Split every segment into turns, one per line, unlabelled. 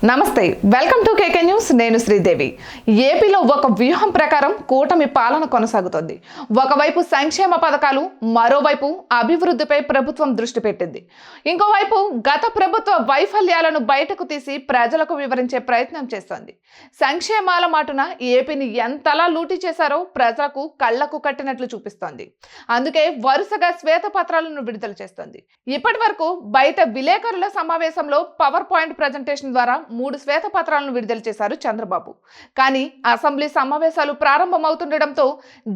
నమస్తే, welcome to KK news. నేను శ్రీదేవి. ఏపీలో ఒక వ్యూహం ప్రకారం కూటమి పాలన కొనసాగుతోంది. ఒకవైపు సంక్షేమ పథకాలు, మరోవైపు అభివృద్ధిపై ప్రభుత్వం దృష్టి పెట్టింది. ఇంకోవైపు గత ప్రభుత్వ వైఫల్యాలను బయటకు తీసి ప్రజలకు వివరించే ప్రయత్నం చేస్తోంది. సంక్షేమాల మాటున ఏపీని ఎంతలా లూటీ చేశారో ప్రజలకు కళ్లకు కట్టినట్లు చూపిస్తోంది. అందుకే వరుసగా శ్వేతపత్రాలను విడుదల చేస్తోంది. ఇప్పటి వరకు బయట విలేకరుల సమావేశంలో పవర్ పాయింట్ ప్రజెంటేషన్ ద్వారా 3 శ్వేతపత్రాలను విడుదల చేశారు చంద్రబాబు. కానీ అసెంబ్లీ సమావేశాలు ప్రారంభమవుతుండటంతో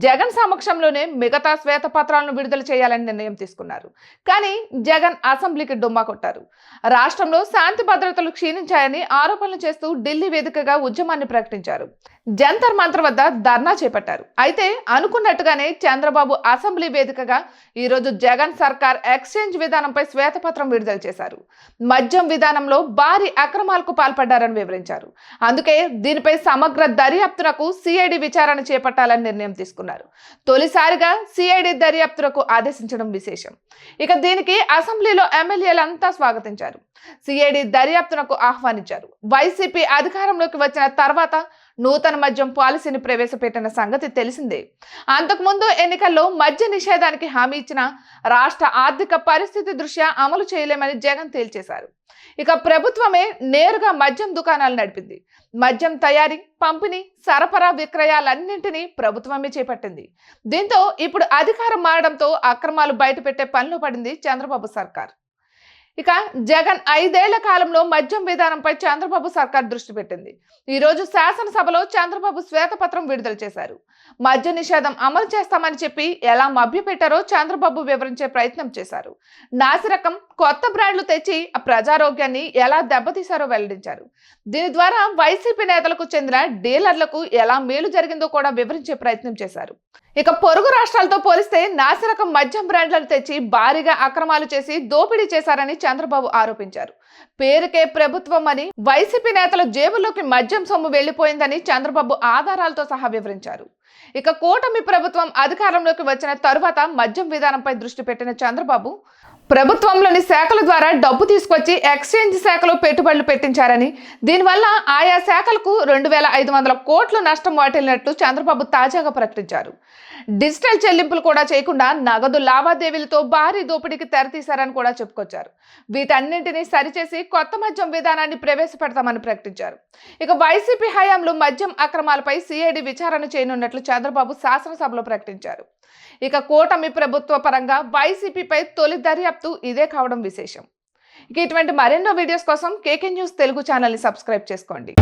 జగన్ సమక్షంలోనే మిగతా శ్వేతపత్రాలను విడుదల చేయాలని నిర్ణయం తీసుకున్నారు. కానీ జగన్ అసెంబ్లీకి డుమ్మా కొట్టారు. రాష్ట్రంలో శాంతి భద్రతలు క్షీణించాయని ఆరోపణలు చేస్తూ ఢిల్లీ వేదికగా ఉద్యమాన్ని ప్రకటించారు. జంతర్ మంతర్ వద్ద ధర్నా చేపట్టారు. అయితే అనుకున్నట్టుగానే చంద్రబాబు అసెంబ్లీ వేదికగా ఈరోజు జగన్ సర్కార్ ఎక్స్చేంజ్ విధానంపై శ్వేతపత్రం విడుదల చేశారు. మద్యం విధానంలో భారీ అక్రమాలకు పాల్పడ్డారని వివరించారు. అందుకే దీనిపై సమగ్ర దర్యాప్తునకు సిఐడి విచారణ చేపట్టాలని నిర్ణయం తీసుకున్నారు. తొలిసారిగా సిఐడి దర్యాప్తునకు ఆదేశించడం విశేషం. ఇక దీనికి అసెంబ్లీలో ఎమ్మెల్యేలంతా స్వాగతించారు. సిఐడి దర్యాప్తునకు ఆహ్వానించారు. వైసీపీ అధికారంలోకి వచ్చిన తర్వాత నూతన మద్యం పాలసీని ప్రవేశపెట్టిన సంగతి తెలిసిందే. అంతకుముందు ఎన్నికల్లో మద్య నిషేధానికి హామీ ఇచ్చిన రాష్ట్ర ఆర్థిక పరిస్థితి దృష్ట్యా అమలు చేయలేమని జగన్ తేల్చేశారు. ఇక ప్రభుత్వమే నేరుగా మద్యం దుకాణాలు నడిపింది. మద్యం తయారీ, పంపిణీ, సరఫరా, విక్రయాలన్నింటినీ ప్రభుత్వమే చేపట్టింది. దీంతో ఇప్పుడు అధికారం మారడంతో అక్రమాలు బయటపెట్టే పనిలో పడింది చంద్రబాబు సర్కార్. ఇక జగన్ 5 ఏళ్ల కాలంలో మద్యం విధానంపై చంద్రబాబు సర్కార్ దృష్టి పెట్టింది. ఈరోజు శాసనసభలో చంద్రబాబు శ్వేతపత్రం విడుదల చేశారు. మద్య నిషేధం అమలు చేస్తామని చెప్పి ఎలా మభ్యపెట్టారో చంద్రబాబు వివరించే ప్రయత్నం చేశారు. నాసిరకం కొత్త బ్రాండ్లు తెచ్చి ప్రజారోగ్యాన్ని ఎలా దెబ్బతీశారో వెల్లడించారు. దీని ద్వారా వైసీపీ నేతలకు చెందిన డీలర్లకు ఎలా మేలు జరిగిందో కూడా వివరించే ప్రయత్నం చేశారు. ఇక పొరుగు రాష్ట్రాలతో పోలిస్తే నాసిరకం మద్యం బ్రాండ్లను తెచ్చి భారీగా అక్రమాలు చేసి దోపిడీ చేశారని చంద్రబాబు ఆరోపించారు. పేరుకే ప్రభుత్వం అని వైసీపీ నేతల జేబుల్లోకి మద్యం సొమ్ము వెళ్లిపోయిందని చంద్రబాబు ఆధారాలతో సహా వివరించారు. ఇక కూటమి ప్రభుత్వం అధికారంలోకి వచ్చిన తరువాత మద్యం విధానంపై దృష్టి పెట్టిన చంద్రబాబు ప్రభుత్వంలోని శాఖల ద్వారా డబ్బు తీసుకొచ్చి ఎక్స్చేంజ్ శాఖలో పెట్టుబడులు పెట్టించారని, దీనివల్ల ఆయా శాఖలకు 2500 కోట్ల నష్టం వాటిల్లినట్లు చంద్రబాబు తాజాగా ప్రకటించారు. డిజిటల్ చెల్లింపులు కూడా చేయకుండా నగదు లావాదేవీలతో భారీ దోపిడీకి తెరతీశారని కూడా చెప్పుకొచ్చారు. వీటన్నింటినీ సరిచేసి కొత్త మద్యం విధానాన్ని ప్రవేశపెడతామని ప్రకటించారు. ఇక వైసీపీ హయాంలో మద్యం అక్రమాలపై సిఐడి విచారణ చేయనున్నట్లు చంద్రబాబు శాసనసభలో ప్రకటించారు. ఇక కూటమి ప్రభుత్వ పరంగా వైసీపీపై తొలి దర్యాప్తు ఇదే కావడం విశేషం. ఇక ఇటువంటి మరెన్నో వీడియోస్ కోసం కేకే న్యూస్ తెలుగు ఛానల్ని సబ్స్క్రైబ్ చేసుకోండి.